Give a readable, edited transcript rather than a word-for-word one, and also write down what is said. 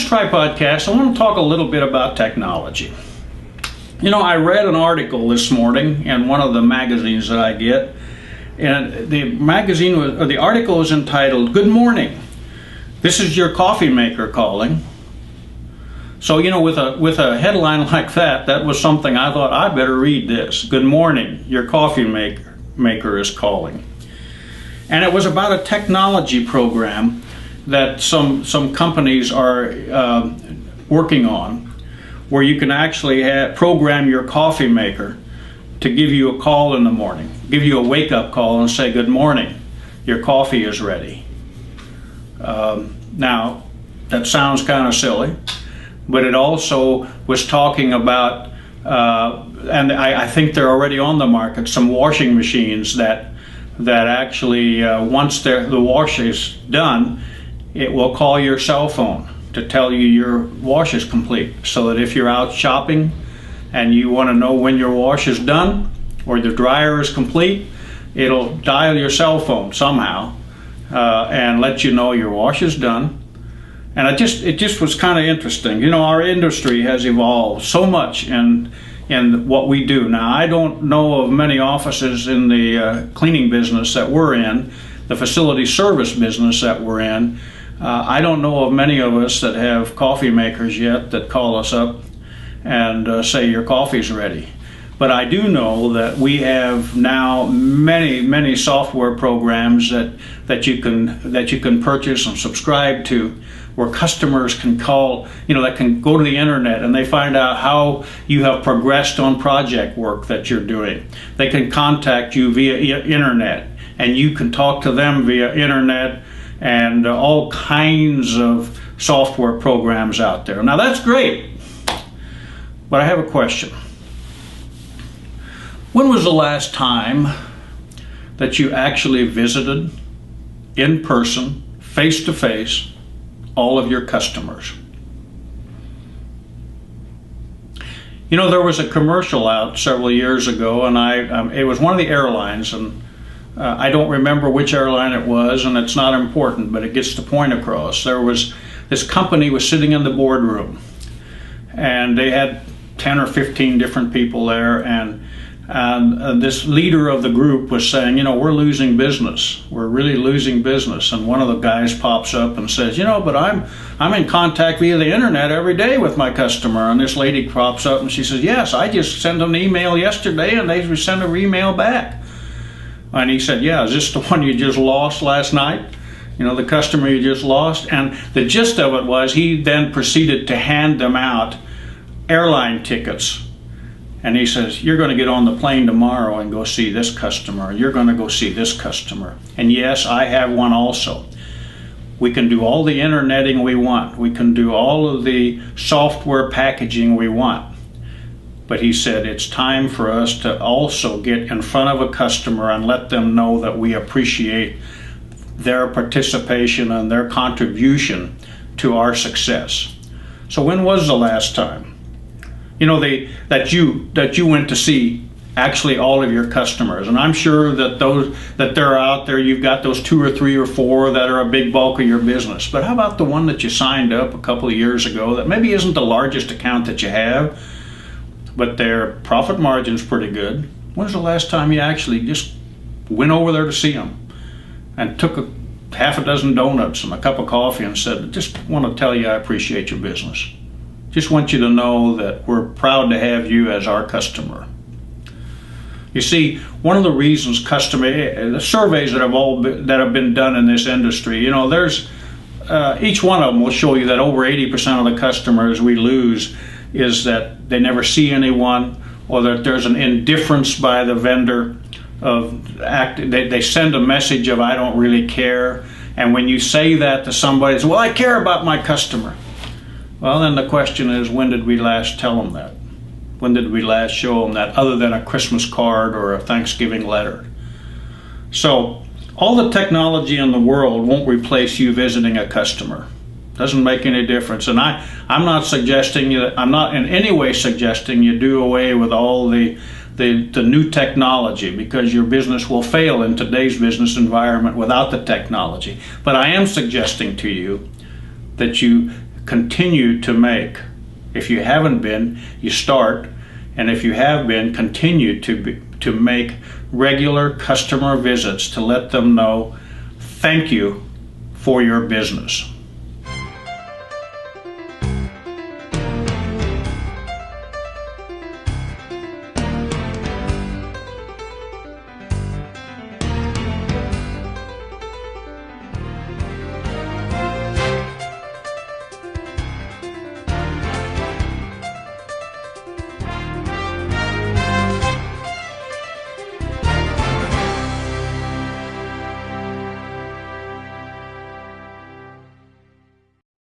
this Tripodcast, I want to talk a little bit about technology. I read an article this morning in one of the magazines that I get, and the article is entitled, "Good Morning. This is your coffee maker calling." So, with a headline like that was something I thought, I better read this. Good morning, your coffee maker is calling. And it was about a technology program that some companies are working on, where you can actually program your coffee maker to give you a call in the morning, give you a wake-up call and say, "Good morning, your coffee is ready." Now, that sounds kind of silly, but it also was talking about, and I think they're already on the market, some washing machines that actually, once the wash is done, it will call your cell phone to tell you your wash is complete, so that if you're out shopping and you want to know when your wash is done or the dryer is complete, it'll dial your cell phone somehow and let you know your wash is done. And it just was kind of interesting. Our industry has evolved so much in what we do. Now, I don't know of many offices in the cleaning business that we're in, the facility service business that we're in. I don't know of many of us that have coffee makers yet that call us up and say your coffee's ready. But I do know that we have now many software programs that you can purchase and subscribe to, where customers can call, that can go to the internet and they find out how you have progressed on project work that you're doing. They can contact you via internet, and you can talk to them via internet, and all kinds of software programs out there. Now, that's great, but I have a question. When was the last time that you actually visited in person, face to face, all of your customers? There was a commercial out several years ago, and it was one of the airlines, and I don't remember which airline it was, and it's not important, but it gets the point across. This company was sitting in the boardroom, and they had 10 or 15 different people there, and this leader of the group was saying, we're losing business. We're really losing business. And one of the guys pops up and says, but I'm in contact via the internet every day with my customer. And this lady pops up and she says, yes, I just sent them an email yesterday and they sent an email back. And he said, yeah, is this the one you just lost last night? The customer you just lost? And the gist of it was, he then proceeded to hand them out airline tickets. And he says, you're going to get on the plane tomorrow and go see this customer. You're going to go see this customer. And yes, I have one also. We can do all the interneting we want. We can do all of the software packaging we want. But he said, it's time for us to also get in front of a customer and let them know that we appreciate their participation and their contribution to our success. So when was the last time that you went to see actually all of your customers? And I'm sure that they're out there. You've got those 2 or 3 or 4 that are a big bulk of your business. But how about the one that you signed up a couple of years ago that maybe isn't the largest account that you have, but their profit margin's pretty good? When's the last time you actually just went over there to see them and took half a dozen donuts and a cup of coffee and said, just want to tell you I appreciate your business. Just want you to know that we're proud to have you as our customer. You see, one of the reasons the surveys that have been done in this industry, there's each one of them will show you that over 80% of the customers we lose is that they never see anyone, or that there's an indifference by the vendor they send a message of I don't really care. And when you say that to somebody, it's, well, I care about my customer. Well, then the question is, when did we last tell them that? When did we last show them that, other than a Christmas card or a Thanksgiving letter? So all the technology in the world won't replace you visiting a customer. Doesn't make any difference. And I'm not in any way suggesting you do away with all the new technology, because your business will fail in today's business environment without the technology. But I am suggesting to you that you continue to make. If you haven't been, you start, and if you have been, continue to make regular customer visits to let them know thank you for your business.